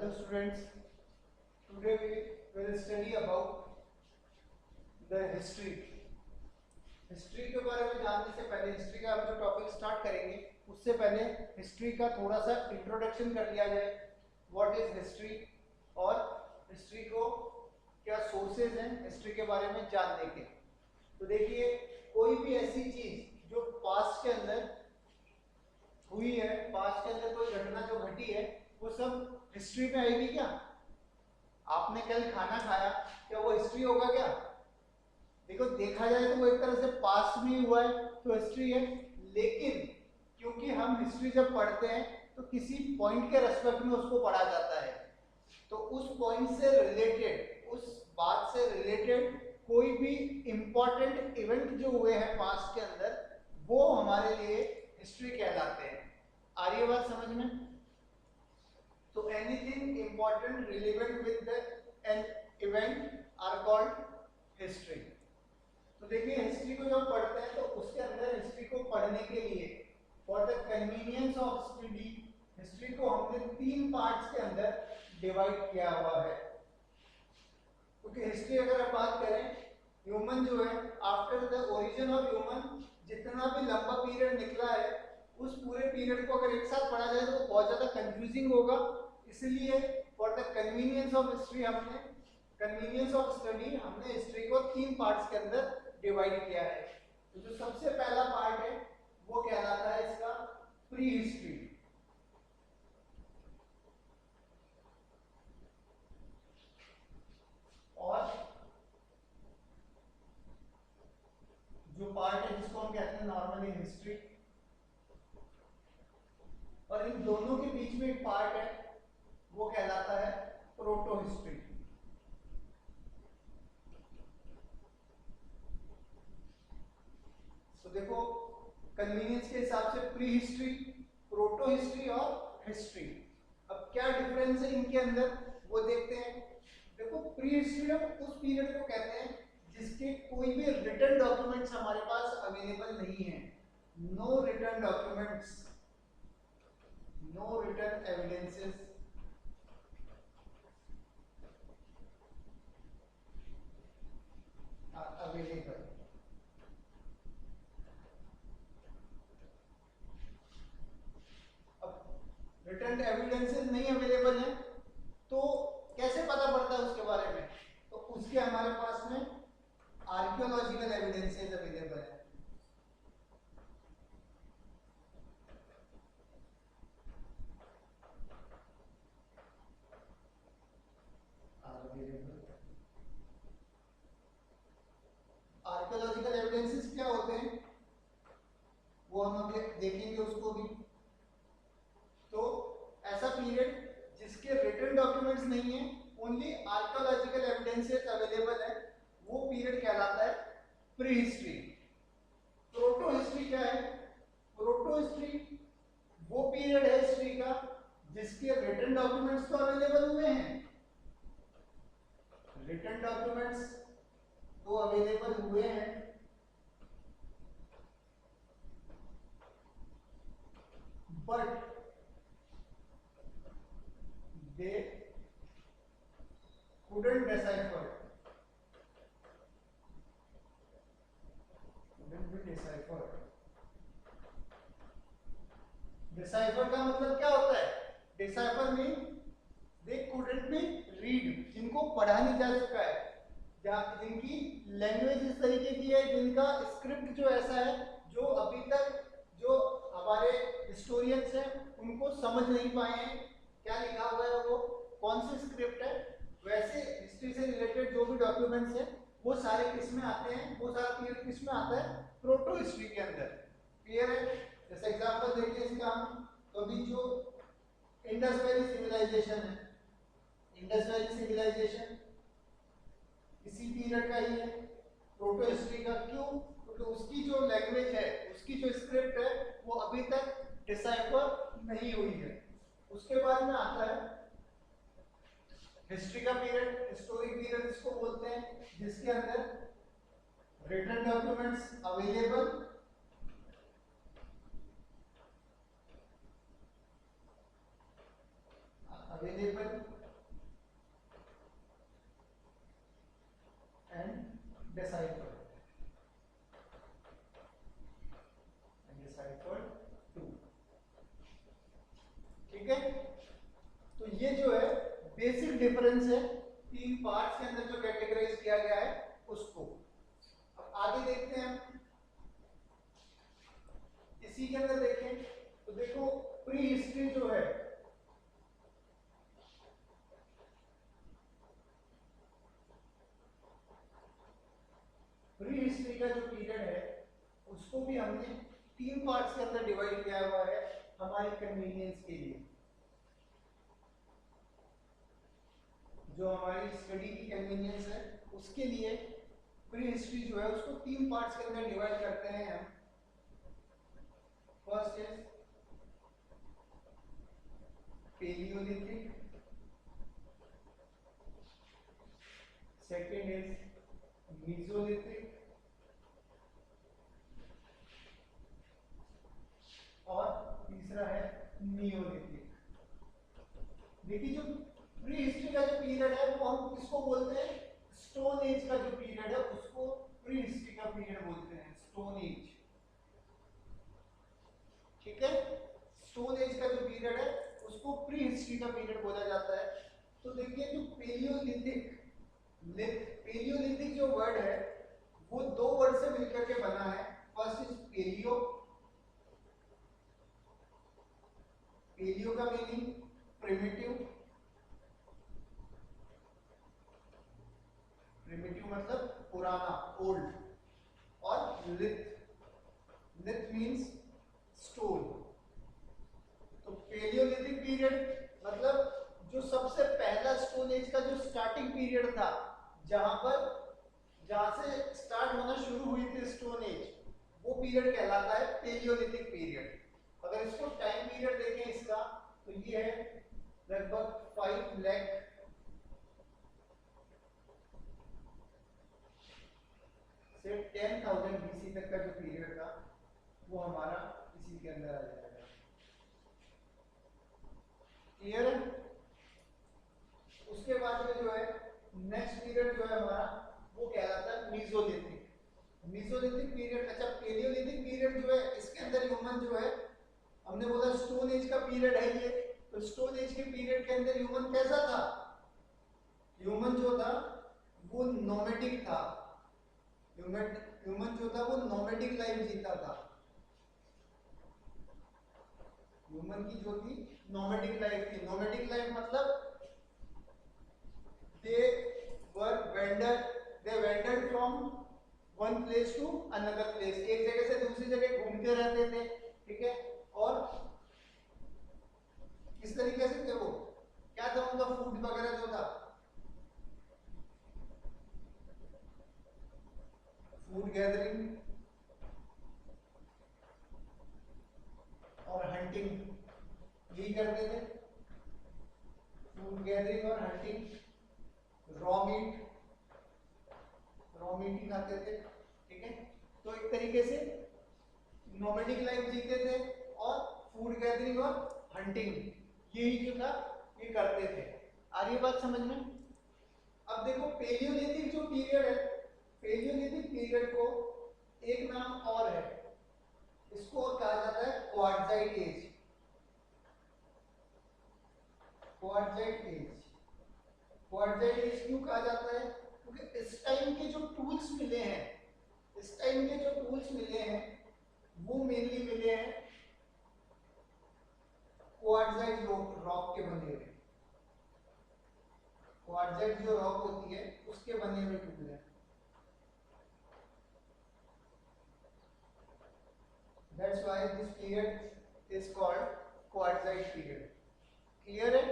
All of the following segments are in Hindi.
Hello students, today we will study about the history. History के बारे में जानने से पहले, हिस्ट्री का हम जो टॉपिक स्टार्ट करेंगे उससे पहले हिस्ट्री का थोड़ा सा इंट्रोडक्शन कर लिया जाए. व्हाट इज हिस्ट्री और हिस्ट्री को क्या सोर्सेज हैं हिस्ट्री के बारे में जानने के. तो देखिए, कोई भी ऐसी चीज जो पास्ट के अंदर हुई है, पास्ट के अंदर कोई घटना जो घटी है, वो सब हिस्ट्री में आएगी क्या? आपने कल खाना खाया, क्या वो हिस्ट्री होगा क्या? देखो, देखा जाए तो वो एक तरह से पास्ट में हुआ है तो हिस्ट्री है, लेकिन क्योंकि हम हिस्ट्री जब पढ़ते हैं तो किसी पॉइंट के रेस्पेक्ट में उसको पढ़ा जाता है, तो उस पॉइंट से रिलेटेड, उस बात से रिलेटेड कोई भी इंपॉर्टेंट इवेंट जो हुए हैं पास्ट के अंदर, वो हमारे लिए हिस्ट्री कहलाते हैं. आ रही है बात समझ में? तो anything important relevant with the an event are called history. तो देखिए, हिस्ट्री को जब पढ़ते हैं तो उसके अंदर हिस्ट्री को पढ़ने के लिए for the convenience of study history को हमने 3 पार्ट्स के अंदर डिवाइड किया हुआ है. क्योंकि हिस्ट्री अगर आप बात करें, ह्यूमन जो है, after the origin of human जितना भी लंबा पीरियड निकला है, उस पूरे पीरियड को अगर एक साथ पढ़ा जाए तो बहुत ज्यादा कंफ्यूजिंग होगा. इसलिए for the convenience of history हमने, कन्वीनियंस ऑफ स्टडी, हमने हिस्ट्री को 3 पार्ट्स के अंदर डिवाइड किया है. तो जो सबसे पहला पार्ट है वो कहलाता है इसका प्री हिस्ट्री. और जो पार्ट है जिसको हम कहते हैं नॉर्मली हिस्ट्री, और इन दोनों के बीच में एक पार्ट है वो कहलाता है प्रोटो हिस्ट्री. तो देखो, कन्वीनियंस के हिसाब से प्री हिस्ट्री, प्रोटो हिस्ट्री और हिस्ट्री. अब क्या डिफरेंस है इनके अंदर वो देखते हैं. देखो, प्री हिस्ट्री हम उस पीरियड को कहते हैं जिसके कोई भी रिटन डॉक्यूमेंट्स हमारे पास अवेलेबल नहीं है. No written documents, no written evidences are available. Written evidences नहीं अवेलेबल है तो कैसे पता पड़ता है उसके बारे में? तो उसके हमारे पास में आर्कियोलॉजिकल एविडेंसेस अवेलेबल है. आर्कियोलॉजिकल एविडेंसेस क्या होते हैं वो हम अभी देखेंगे उसको भी. तो ऐसा पीरियड जिसके रिटन डॉक्यूमेंट्स नहीं है, ओनली आर्कियोलॉजिकल एविडेंसेस अवेलेबल है, वो पीरियड कहलाता है प्री हिस्ट्री. प्रोटो हिस्ट्री क्या है? प्रोटो हिस्ट्री वो पीरियड है हिस्ट्री का जिसके रिटन डॉक्यूमेंट्स तो अवेलेबल हुए हैं, रिटन डॉक्यूमेंट्स तो अवेलेबल हुए हैं, but they couldn't decipher, couldn't be deciphered. decipher का मतलब क्या होता है? decipher mean they couldn't be read, जिनको पढ़ा नहीं जा सका है, जिनकी लैंग्वेज इस तरीके की है, जिनका स्क्रिप्ट जो ऐसा है जो अभी तक जो हमारे हिस्टोरियंस हैं उनको समझ नहीं पाए हैं क्या लिखा हुआ है, वो कौन सी स्क्रिप्ट है. वैसे हिस्ट्री से रिलेटेड जो भी डॉक्यूमेंट्स हैं वो सारे किस में आते हैं, वो सारा पीरियड किस में आता है? प्रोटो हिस्ट्री के अंदर. क्लियर है? जैसे एग्जांपल देखिए इसका हम, तो अभी जो इंडस वैली सिविलाइजेशन है, इंडस वैली सिविलाइजेशन इसी पीरियड का ही है, प्रोटो हिस्ट्री का. क्यों? क्योंकि उसकी जो लैंग्वेज है, उसकी जो स्क्रिप्ट है वो अभी तक डिसाइफर नहीं हुई है. उसके बाद में आता है हिस्ट्री का पीरियड, हिस्टोरिक पीरियड इसको बोलते हैं, जिसके अंदर रिटन डॉक्यूमेंट्स अवेलेबल, ये जो है बेसिक डिफरेंस है तीन पार्ट्स के अंदर जो कैटेगराइज किया गया है उसको। अब आगे देखते हैं हम, इसी के अंदर देखें तो देखो प्री हिस्ट्री जो है, प्री हिस्ट्री का जो पीरियड है उसको भी हमने तीन पार्ट्स के अंदर डिवाइड किया हुआ है हमारी कन्वीनियंस के लिए। जो हमारी स्टडी की कन्वीनियंस है उसके लिए प्री हिस्ट्री जो है उसको तीन पार्ट्स के अंदर डिवाइड करते हैं हम। First is palaeolithic, second is mesolithic और तीसरा है नियोलिथिक। देखिए जो प्री हिस्ट्री का जो पीरियड है वो हम किसको बोलते हैं, स्टोन एज का जो पीरियड है उसको प्री हिस्ट्री का पीरियड बोलते हैं, स्टोन एज। ठीक है, स्टोन एज का जो पीरियड है उसको प्री हिस्ट्री का पीरियड बोला जाता है। तो देखिए जो पेलियोलिथिक, पेलियोलिथिक जो वर्ड है वो दो वर्ड से मिलकर के बना है। फर्स्ट इज पेलियो, पेलियो का मीनिंग प्रिमिटिव, प्रिमिटिव मतलब पुराना, ओल्ड, और लिथ, लिथ मींस स्टोन। तो पेलियोलिथिक पीरियड मतलब जो सबसे पहला स्टोन एज का जो स्टार्टिंग पीरियड था, जहां से स्टार्ट होना शुरू हुई थी स्टोन एज, वो पीरियड कहलाता है पेलियोलिथिक पीरियड। अगर इसको टाइम पीरियड देखें इसका तो ये है लगभग 5 लाख से 10,000 BC तक का जो पीरियड था वो हमारा इसी के अंदर आ जाएगा। क्लियर है? उसके बाद में जो है नेक्स्ट पीरियड जो है हमारा वो कहलाता है मीसोलिथिक। मीसोलिथिक पीरियड, अच्छा पेलियोलिथिक पीरियड जो है इसके अंदर ह्यूमन जो है, हमने बोला स्टोन एज का पीरियड है ये, तो स्टोन एज के पीरियड के अंदर ह्यूमन कैसा था, ह्यूमन जो था वो नोमैडिक था। ह्यूमन जो था वो नोमैडिक लाइफ जीता था। ह्यूमन की जो थी नोमैडिक लाइफ थी। नोमैडिक लाइफ मतलब they wandered from one place to another place, एक जगह से दूसरी जगह घूमते रहते थे। ठीक है, और किस तरीके से थे वो, क्या था उनका फूड वगैरह जो था, फूड गैदरिंग और हंटिंग, यही करते थे। फूड गैदरिंग और हंटिंग, रॉ मीट ही खाते थे। ठीक है, तो एक तरीके से नोमैडिक लाइफ जीते थे और फूड गैदरिंग और हंटिंग यही जो था ये करते थे। आ रही बात समझ में? अब देखो पेलियोलिथिक जो पीरियड है, पेलियोलिथिक पीरियड को एक नाम और है, इसको और कहा जाता है quartzite age. Quartzite age, quartzite age क्यों कहा जाता है, क्योंकि इस टाइम के जो टूल्स मिले हैं, इस टाइम के जो टूल्स मिले हैं वो मेनली मिले हैं क्वार्टजाइट रॉक के बने हुए। क्वार्टजाइट जो रॉक होती है उसके बने हुए टूल हैं। That's why this period is called quartzite period. Clear है?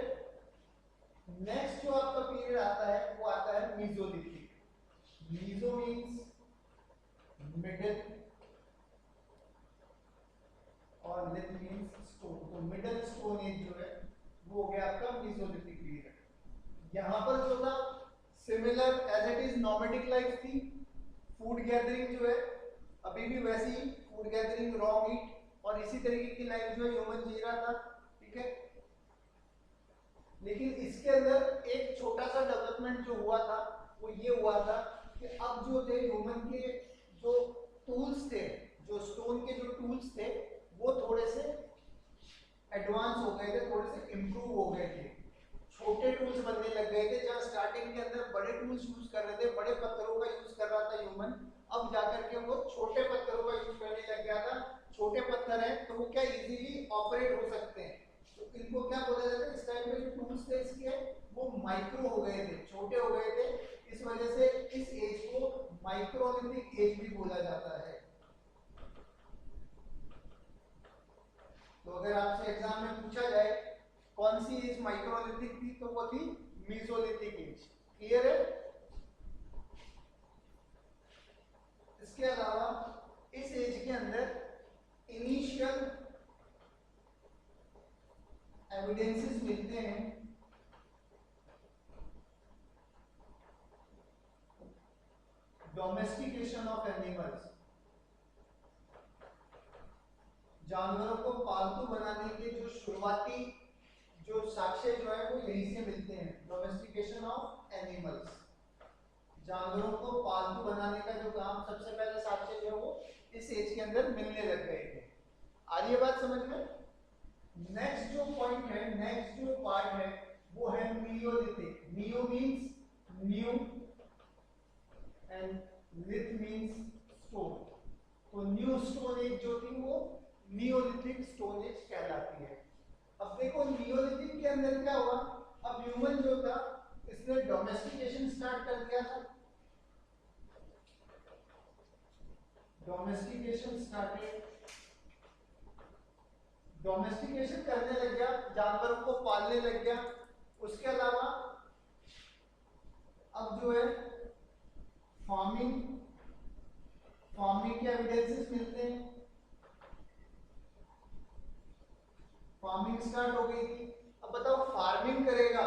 नेक्स्ट जो आपका पीरियड आता है वो आता है मीसोलिथिक। मीसो मींस मिडिल और लिथ मींस स्टोन। तो मिडिल स्टोन एज जो है वो हो गया आपका मीसोलिथिक पीरियड। यहां पर जो था similar as it is nomadic life थी, फूड गैदरिंग जो है अभी भी वैसी ही, फूड गैदरिंग, रॉ मीट और इसी तरीके की लाइफ जो है ह्यूमन जी रहा था। ठीक है, लेकिन इसके अंदर एक छोटा सा डेवलपमेंट जो हुआ था वो ये हुआ था कि अब जो थे ह्यूमन के जो टूल्स थे, जो स्टोन के जो टूल्स थे वो थोड़े से एडवांस हो गए थे, थोड़े से इंप्रूव हो गए थे। टूल्स बनने लग गए थे। जहाँ स्टार्टिंग के अंदर बड़े टूल्स यूज कर रहे थे, बड़े पत्थरों का यूज कर रहा था ह्यूमन, अब जाकर के वो छोटे पत्थरों का यूज करने लग गया था। छोटे पत्थर हैं तो वो क्या इजीली ऑपरेट हो सकते हैं, तो इनको क्या बोला जाता है, इस टाइम पे जो टूल्स थे इसके वो माइक्रो हो गए थे, छोटे हो गए थे। इस वजह से इस एज को माइक्रोलिथिक एज भी बोला जाता है। तो अगर आपसे एग्जाम में पूछा जाए कौन सी एज माइक्रोलिथिक थी, तो वो थी मीसोलिथिक एज। क्लियर है? इसके अलावा इस एज के अंदर इनिशियल एविडेंसेस मिलते हैं डोमेस्टिकेशन ऑफ एनिमल्स, जानवरों को पालतू बनाने के जो शुरुआती जो साक्ष्य जो है वो यहीं से मिलते हैं। डोमेस्टिकेशन ऑफ एनिमल्स, जानवरों को पालतू बनाने का जो काम सबसे पहले साक्ष्य जो है वो इस एज के अंदर मिलने लग गए थे। आ रही है बात समझ में? नेक्स्ट जो पॉइंट है, नेक्स्ट जो पार्ट है वो है Neolithic. Neo means new and लिथ means stone. तो न्यू स्टोन एज जो थी वो नियोलिथिक स्टोन एज कहलाती है। अब देखो नियोलिथिक के अंदर क्या हुआ, अब ह्यूमन जो था इसने डोमेस्टिकेशन स्टार्ट कर दिया था। डोमेस्टिकेशन स्टार्टेड, डोमेस्टिकेशन करने लग गया, जानवरों को पालने लग गया। उसके अलावा अब जो है फार्मिंग, फार्मिंग के एविडेंसेस मिलते हैं। फार्मिंग स्टार्ट हो गई थी। अब बताओ फार्मिंग करेगा,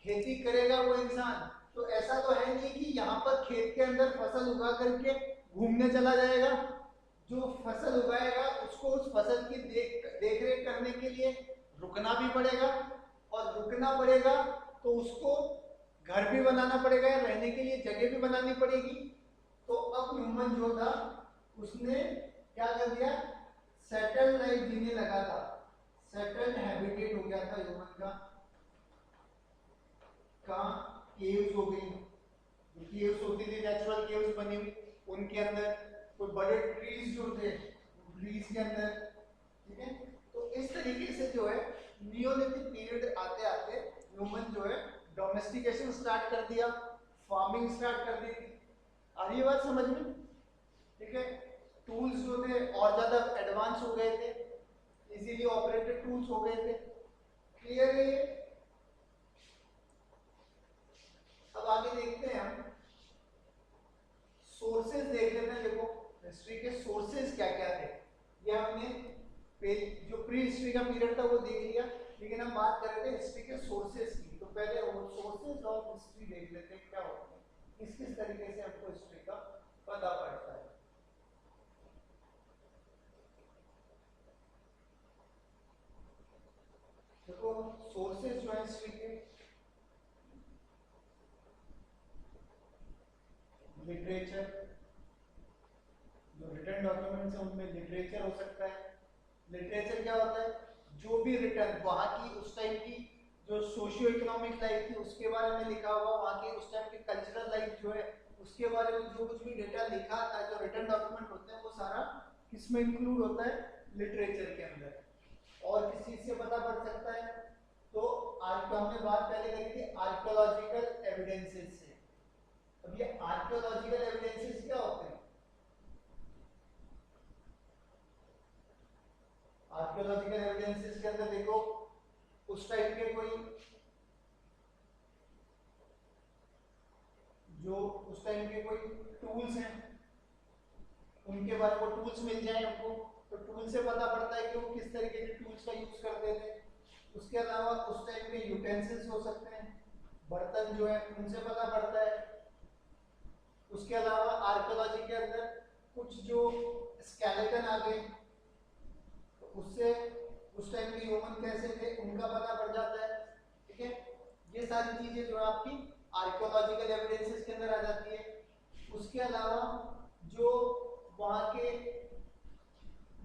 खेती करेगा वो इंसान, तो ऐसा तो है नहीं कि यहाँ पर खेत के अंदर फसल उगा करके घूमने चला जाएगा। जो फसल उगाएगा उसको उस फसल की देख रेख करने के लिए रुकना भी पड़ेगा, और रुकना पड़ेगा तो उसको घर भी बनाना पड़ेगा, रहने के लिए जगह भी बनानी पड़ेगी। तो अब ह्यूमन जो था उसने क्या कर दिया, सेटल्ड लाइफ जीने लगा था, सेटल्ड हैबिटेट हो गया था ह्यूमन का। कहाँ? केव्स हो गई, केव्स होती थी, नेचुरल केव्स बनी हुई, उनके अंदर कोई बड़े ट्रीज जो थे ट्रीज के अंदर, ठीक है। तो इस तरीके से जो है नियोलिथिक पीरियड आते आते ह्यूमन जो है डोमेस्टिकेशन स्टार्ट कर दिया, फार्मिंग स्टार्ट कर दी थी। आ रही है बात समझ में? ठीक है। टूल्स जो थे और ज्यादा एडवांस हो गए थे, इजीली ऑपरेटेड टूल्स हो गए थे। क्लियर है ये? अब आगे देखते हैं हम, सोर्सेज देख लेते हैं। देखो हिस्ट्री के सोर्सेज क्या क्या थे, ये हमने जो प्री हिस्ट्री का पीरियड था वो देख लिया, लेकिन हम बात कर रहे थे हिस्ट्री के सोर्सेज की। तो पहले वो सोर्सेज ऑफ हिस्ट्री देख लेते हैं क्या होते हैं, किस किस तरीके से हमको हिस्ट्री का पता पड़ता है। देखो सोर्सेज जो है हिस्ट्री के, लिटरेचर, जो रिटन डॉक्यूमेंट्स है उनमें लिटरेचर हो सकता है। लिटरेचर क्या होता है, जो भी रिटन वहां की उस टाइम की जो सोशियो इकोनॉमिक लाइफ थी उसके बारे में लिखा हुआ, वहां के उस टाइम की कल्चरल लाइफ जो है उसके बारे में जो कुछ भी डेटा लिखा था, जो रिटन डॉक्यूमेंट होते हैं वो सारा किसमें इंक्लूड होता है, लिटरेचर के अंदर। और किस चीज से पता पड़ सकता है, तो हमने बात पहले करी थी आर्कियोलॉजिकल एविडेंसेस से। अब ये आर्कियोलॉजिकल एविडेंसेस क्या होते हैं? आर्कियोलॉजिकल एविडेंसेस के अंदर देखो उस टाइप के कोई जो उस टाइम के कोई टूल्स हैं उनके बारे में टूल्स मिल जाए हमको, तो टूल से पता पड़ता है कि वो किस तरीके के टूल्स का यूज करते थे। उसके अलावा उस टाइम के यूटेंसिल्स हो सकते हैं, बर्तन जो है उनसे पता पड़ता है। उसके अलावा आर्कियोलॉजी के अंदर कुछ जो स्केलेटन आ गए तो उससे उस टाइम के ह्यूमन कैसे थे उनका पता पड़ जाता है। ठीक है, ये सारी चीजें जो है आपकी आर्कियोलॉजिकल एविडेंसेस के अंदर आ जाती है। उसके अलावा जो वहां के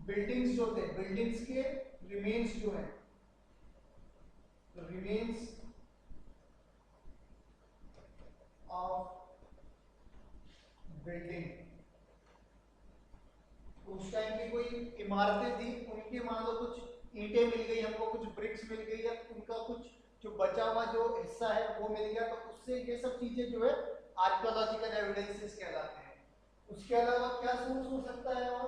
बिल्डिंग्स जो थे, बिल्डिंग्स के रिमेन्स जो है, तो रिमेन्स पिरामिड्स मिल गई या उनका कुछ जो बचा हुआ जो हिस्सा है वो मिल गया, तो उससे ये सब चीजें जो है आर्कियोलॉजिकल एविडेंसेस कहलाते हैं। उसके अलावा क्या सोर्स हो सकता है? और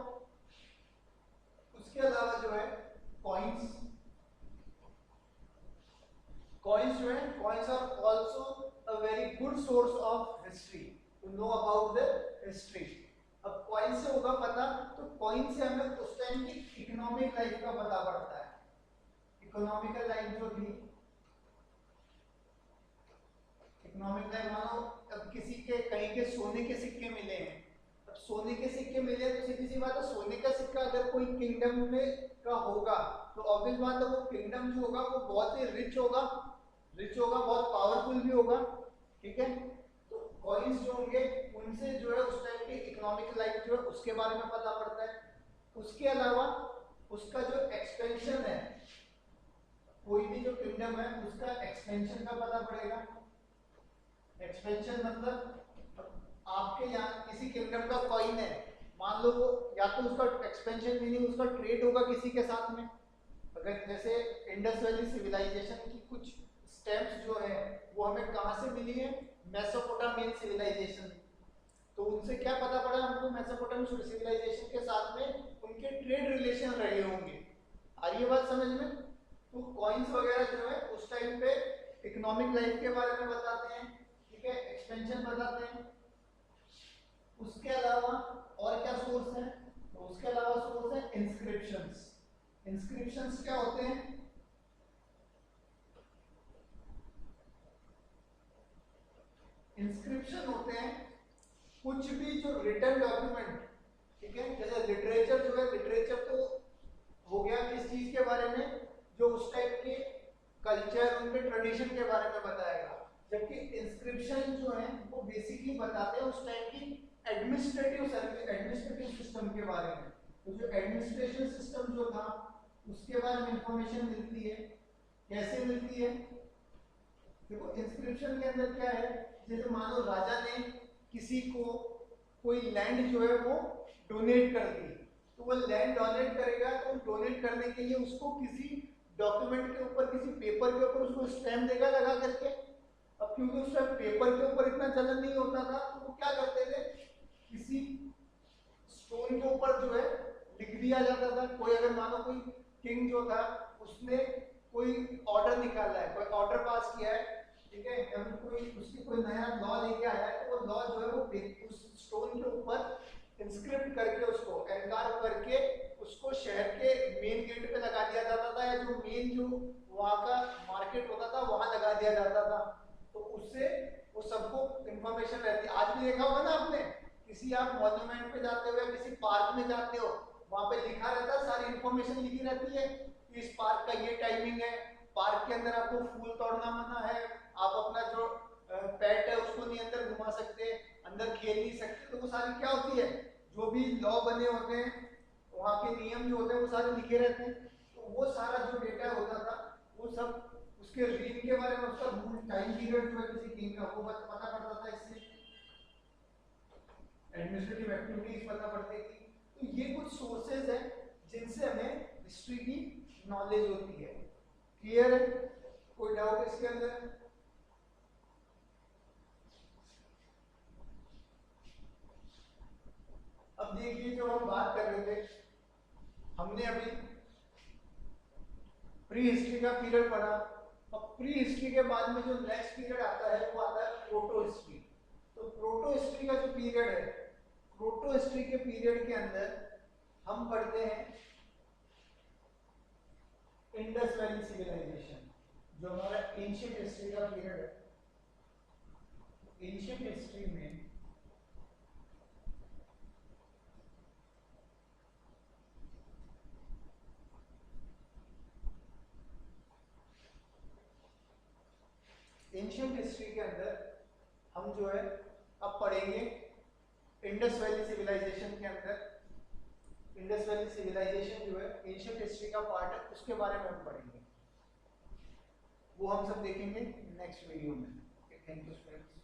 उसके अलावा जो है कॉइन्स, कॉइन्स जो है, coins are also a very good source of history, to know about the history. अब कॉइन से होगा पता, तो कॉइन से हमें उस टाइम की इकोनॉमिक लाइफ का पता पड़ता है। इकोनॉमिकल लाइफ जो थी, इकोनॉमिक लाइफ, मानो अब किसी के कहीं के सोने के सिक्के मिले हैं, अब सोने के सिक्के मिले तो सीधी सी बात है, सोने का सिक्का अगर कोई किंगडम में का होगा तो ऑब्वियस बात है वो किंगडम जो होगा वो बहुत ही रिच होगा, बहुत पावरफुल भी होगा, ठीक है। तो कॉइन्स जो होंगे उनसे जो है उस टाइम की इकोनॉमिक लाइफ जो है उसके बारे में पता पड़ता है। उसके अलावा उसका जो एक्सपेंशन है, कोई भी जो किंगडम है उसका एक्सपेंशन का पता पड़ेगा। एक्सपेंशन मतलब आपके यहाँ किसी किंगडम का कॉइन है, मान लो वो या तो उसका एक्सपेंशन मीनिंग उसका ट्रेड होगा किसी के साथ में, अगर जैसे इंडस वैली सिविलाइजेशन की कुछ स्टेम्प्स जो है वो हमें कहाँ से मिली है? Mesopotamian civilisation. तो उनसे क्या पता पड़ा हमको? मेसोपोटामियन सिविलाइजेशन के साथ में उनके ट्रेड रिलेशन रहे होंगे। आ रही है बात समझ में? तो कॉइन्स वगैरह जो है उस टाइम पे इकोनॉमिक लाइफ के बारे में बताते हैं, ठीक है, एक्सपेंशन बताते हैं। उसके अलावा और क्या सोर्स है? तो उसके अलावा सोर्स है इंस्क्रिप्शंस। इंस्क्रिप्शंस क्या होते हैं? इंस्क्रिप्शन होते हैं कुछ भी जो रिटन डॉक्यूमेंट, ठीक है, जैसे लिटरेचर जो है, लिटरेचर तो हो गया किस चीज के बारे में? जो उस टाइप के कल्चर, उनके ट्रेडिशन के बारे में बताएगा, जबकि इंस्क्रिप्शन जो है वो बेसिकली बताते हैं उस टाइम की एडमिनिस्ट्रेटिव सर्विस, एडमिनिस्ट्रेटिव सिस्टम के बारे में। तो जो एडमिनिस्ट्रेशन सिस्टम जो था उसके बारे में इंफॉर्मेशन मिलती है। कैसे मिलती है? देखो इंस्क्रिप्शन के अंदर क्या है, जैसे मान लो राजा ने किसी को कोई लैंड जो है वो डोनेट कर दी, तो वो लैंड डोनेट करेगा तो डोनेट करने के लिए उसको किसी डॉक्यूमेंट के ऊपर, किसी पेपर के ऊपर उसको स्टैम्प देगा लगा करके। अब क्योंकि उस टाइम पेपर के ऊपर इतना चलन नहीं होता था, तो वो क्या करते थे, किसी स्टोन के ऊपर जो है लिख दिया जाता था। कोई अगर मानो कोई किंग जो था उसने कोई ऑर्डर निकाला है, कोई ऑर्डर पास किया है, ठीक है, या फिर कोई उसकी कोई नया लॉ लेके आया है, तो वो लॉ जो है वो उस स्टोन के ऊपर इंस्क्रिप्ट करके उसको एनकार्व करके उसको शहर के मेन गेट पे लगा दिया जाता था, या जो मेन जो वहाँ का मार्केट होता था वहां लगा दिया जाता था। तो उससे वो सबको इंफॉर्मेशन रहती है। आज भी देखा होगा ना आपने, किसी आप मॉन्यूमेंट पे जाते हो या किसी पार्क में जाते हो, वहां पे लिखा रहता है, सारी इंफॉर्मेशन लिखी रहती है कि इस पार्क का ये टाइमिंग है, पार्क के अंदर आपको फूल तोड़ना मना है, आप अपना जो पेट है उसको नहीं अंदर घुमा सकते, अंदर खेल नहीं सकते। तो वो सारी क्या होती है, जो भी लॉ बने होते हैं, वहाँ के नियम जो होते हैं वो सारे लिखे रहते हैं। तो वो सारा जो डेटा होता था वो सब उसके रीन के बारे में, उसका रूल टाइम पीरियड जो है किसी किंग का वो पता पड़ता था, इससे एडमिनिस्ट्रेटिव एक्टिविटीज पता पड़ती थी। तो ये कुछ सोर्सेज हैं जिनसे हमें हिस्ट्री की नॉलेज होती है। क्लियर है? कोई डाउट इसके अंदर? अब देखिए जो हम बात कर रहे थे, हमने अभी प्री हिस्ट्री का पीरियड पढ़ा। अब प्री हिस्ट्री के बाद में जो नेक्स्ट पीरियड आता है वो आता है प्रोटो हिस्ट्री। तो प्रोटो हिस्ट्री का जो पीरियड है, प्रोटो हिस्ट्री के पीरियड के अंदर हम पढ़ते हैं इंडस वैली सिविलाइजेशन, जो हमारा एंशिएंट हिस्ट्री का पीरियड है। एंशिएंट हिस्ट्री में एंशिएंट हिस्ट्री के अंदर हम जो है अब पढ़ेंगे इंडस वैली सिविलाइजेशन के अंदर। इंडस वैली सिविलाइजेशन जो है एंशिएंट हिस्ट्री का पार्ट है, उसके बारे में हम पढ़ेंगे। वो हम सब देखेंगे नेक्स्ट वीडियो में। Thank you students.